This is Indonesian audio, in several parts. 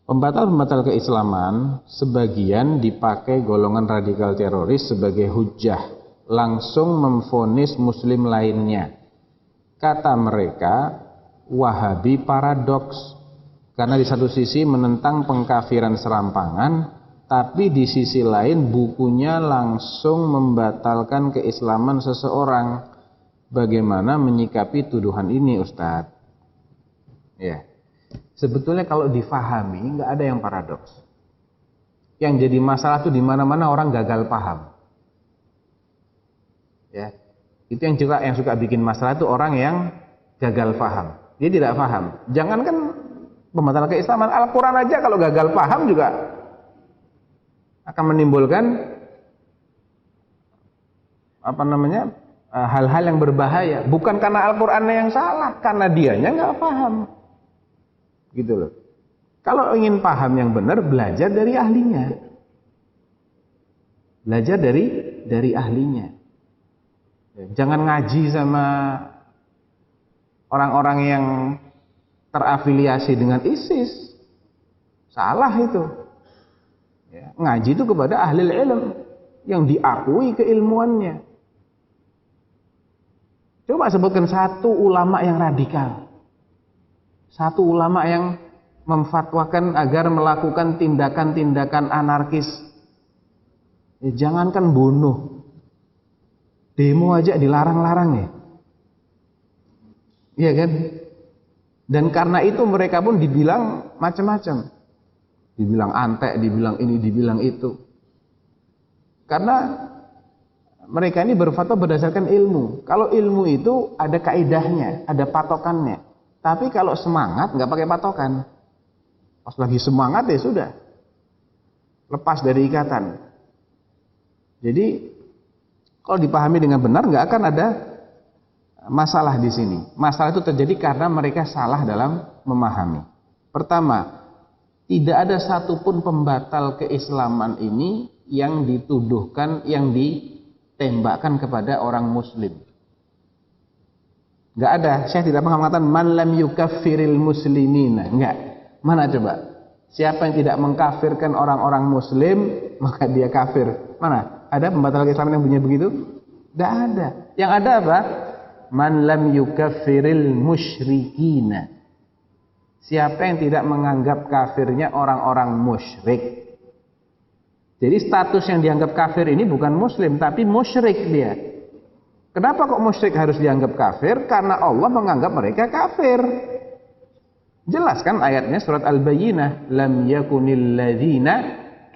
Pembatal-pembatal keislaman sebagian dipakai golongan radikal teroris sebagai hujjah, langsung memvonis muslim lainnya. Kata mereka, Wahabi paradoks, karena di satu sisi menentang pengkafiran serampangan, tapi di sisi lain bukunya langsung membatalkan keislaman seseorang. Bagaimana menyikapi tuduhan ini, Ustadz? Ya. Sebetulnya kalau difahami nggak ada yang paradoks. Yang jadi masalah itu di mana-mana orang gagal paham. Ya, itu yang suka bikin masalah itu orang yang gagal paham. Dia tidak paham. Jangankan pembatal keislaman, Al-Quran aja kalau gagal paham juga akan menimbulkan hal-hal yang berbahaya. Bukan karena Al-Qurannya yang salah, karena dianya nggak paham. Gitu loh. Kalau ingin paham yang benar, belajar dari ahlinya. Belajar dari ahlinya. Jangan ngaji sama orang-orang yang terafiliasi dengan ISIS. Salah itu. Ya, ngaji itu kepada ahli ilm yang diakui keilmuannya. Coba sebutkan satu ulama yang radikal. Satu ulama yang memfatwakan agar melakukan tindakan-tindakan anarkis. Ya, jangankan bunuh, demo aja dilarang-larang ya. Iya kan? Dan karena itu mereka pun dibilang macam-macam. Dibilang antek, dibilang ini, dibilang itu. Karena mereka ini berfatwa berdasarkan ilmu. Kalau ilmu itu ada kaidahnya, ada patokannya. Tapi kalau semangat nggak pakai patokan. Pas lagi semangat ya sudah, lepas dari ikatan. Jadi kalau dipahami dengan benar nggak akan ada masalah di sini. Masalah itu terjadi karena mereka salah dalam memahami. Pertama, tidak ada satupun pembatal keislaman ini yang dituduhkan, yang ditembakkan kepada orang muslim. Enggak ada. Saya tidak pernah mengatakan man lam yukaffiril muslimina. Enggak. Mana coba? Siapa yang tidak mengkafirkan orang-orang muslim, maka dia kafir. Mana? Ada pembatal keislaman yang bunyi begitu? Enggak ada. Yang ada apa? Man lam yukaffiril musyrikina. Siapa yang tidak menganggap kafirnya orang-orang musyrik. Jadi status yang dianggap kafir ini bukan muslim, tapi musyrik dia. Kenapa kok musyrik harus dianggap kafir? Karena Allah menganggap mereka kafir. Jelas kan ayatnya surat Al-Bayyinah, lam yakunil ladzina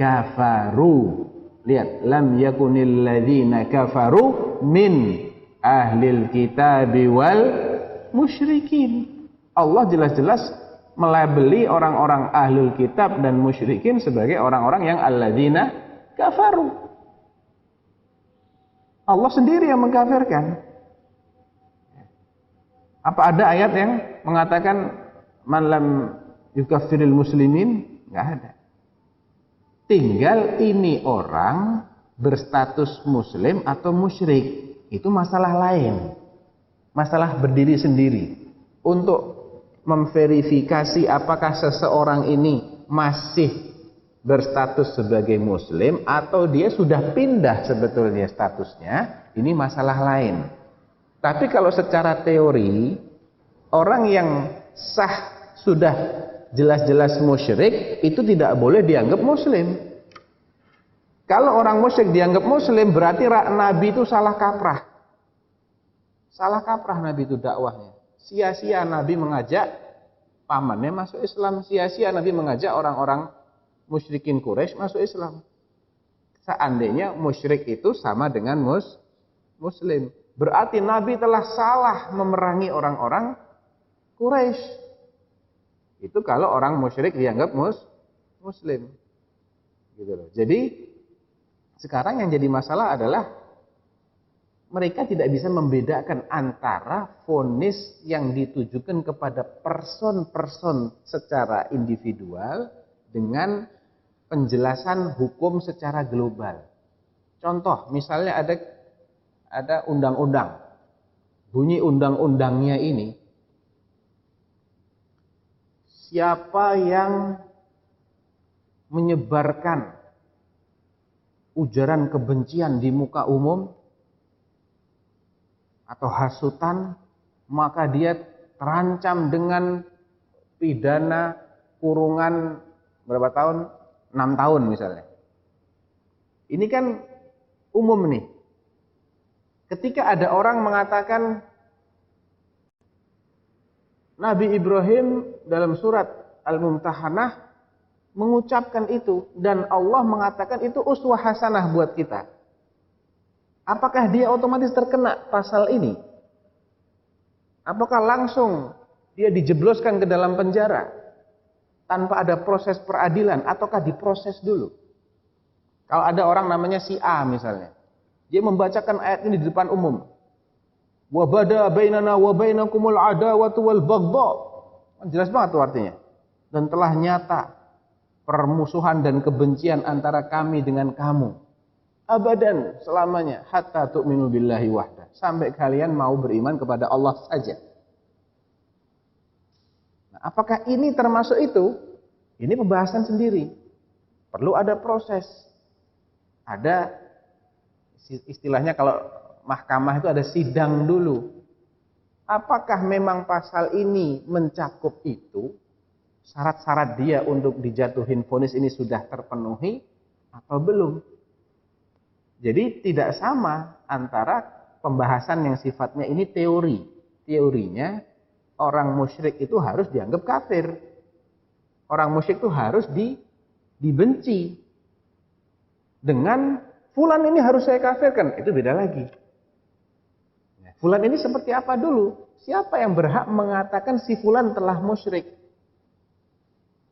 kafaru. Lihat, lam yakunil ladzina kafaru min ahlil kitabi wal musyrikin. Allah jelas-jelas melabeli orang-orang ahlul kitab dan musyrikin sebagai orang-orang yang alladzina kafaru. Allah sendiri yang mengkafirkan. Apa ada ayat yang mengatakan man lam yukaffiril muslimin? Enggak ada. Tinggal ini orang berstatus muslim atau musyrik. Itu masalah lain. Masalah berdiri sendiri. Untuk memverifikasi apakah seseorang ini masih berstatus sebagai muslim atau dia sudah pindah sebetulnya statusnya, ini masalah lain. Tapi kalau secara teori, orang yang sah sudah jelas-jelas musyrik itu tidak boleh dianggap muslim. Kalau orang musyrik dianggap muslim, berarti Nabi itu salah kaprah. Salah kaprah Nabi itu dakwahnya. Sia-sia Nabi mengajak pamannya masuk Islam, sia-sia Nabi mengajak orang-orang musyrikin Quraisy masuk Islam. Seandainya musyrik itu sama dengan muslim, berarti Nabi telah salah memerangi orang-orang Quraisy. Itu kalau orang musyrik dianggap muslim. Gitu loh. Jadi sekarang yang jadi masalah adalah mereka tidak bisa membedakan antara vonis yang ditujukan kepada person-person secara individual dengan penjelasan hukum secara global. Contoh, misalnya ada undang-undang. Bunyi undang-undangnya ini, siapa yang menyebarkan ujaran kebencian di muka umum atau hasutan, maka dia terancam dengan pidana kurungan berapa tahun? 6 tahun misalnya. Ini kan umum nih. Ketika ada orang mengatakan Nabi Ibrahim dalam surat Al-Mumtahanah mengucapkan itu dan Allah mengatakan itu uswah hasanah buat kita. Apakah dia otomatis terkena pasal ini? Apakah langsung dia dijebloskan ke dalam penjara tanpa ada proses peradilan ataukah diproses dulu? Kalau ada orang namanya si A misalnya, dia membacakan ayat ini di depan umum. Wa bada bainana wa bainakumul adawatu wal baghdha. Jelas banget tuh artinya. Dan telah nyata permusuhan dan kebencian antara kami dengan kamu. Abadan, selamanya, hatta tu'minu billahi wahda, sampai kalian mau beriman kepada Allah saja. Nah, apakah ini termasuk itu? Ini pembahasan sendiri. Perlu ada proses. Ada istilahnya kalau mahkamah itu ada sidang dulu. Apakah memang pasal ini mencakup itu? Syarat-syarat dia untuk dijatuhin vonis ini sudah terpenuhi atau belum? Jadi tidak sama antara pembahasan yang sifatnya ini teori. Teorinya orang musyrik itu harus dianggap kafir. Orang musyrik itu harus dibenci. Dengan fulan ini harus saya kafirkan, itu beda lagi. Fulan ini seperti apa dulu? Siapa yang berhak mengatakan si fulan telah musyrik?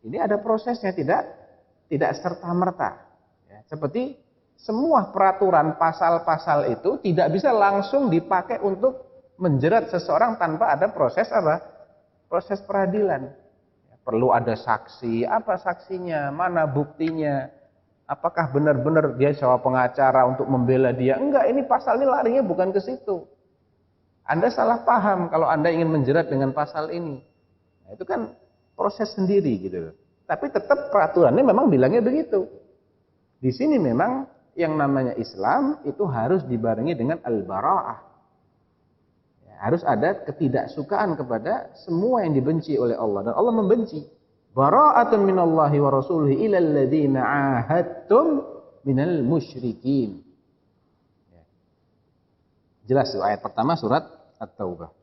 Ini ada prosesnya, tidak serta-merta. Ya, seperti semua peraturan pasal-pasal itu tidak bisa langsung dipakai untuk menjerat seseorang tanpa ada proses apa? Proses peradilan. Ya, perlu ada saksi, apa saksinya, mana buktinya, apakah benar-benar dia sewa pengacara untuk membela dia? Enggak, ini pasal ini larinya bukan ke situ. Anda salah paham kalau Anda ingin menjerat dengan pasal ini. Nah, itu kan proses sendiri gitu. Tapi tetap peraturannya memang bilangnya begitu. Di sini memang yang namanya Islam itu harus dibarengi dengan al-bara'ah. Ya, harus ada ketidaksukaan kepada semua yang dibenci oleh Allah. Dan Allah membenci. Bara'atun minallahi wa rasulihi ilal ladzina ahadtum minal musyrikin. Ya. Jelas tuh ayat pertama surat At-Taubah.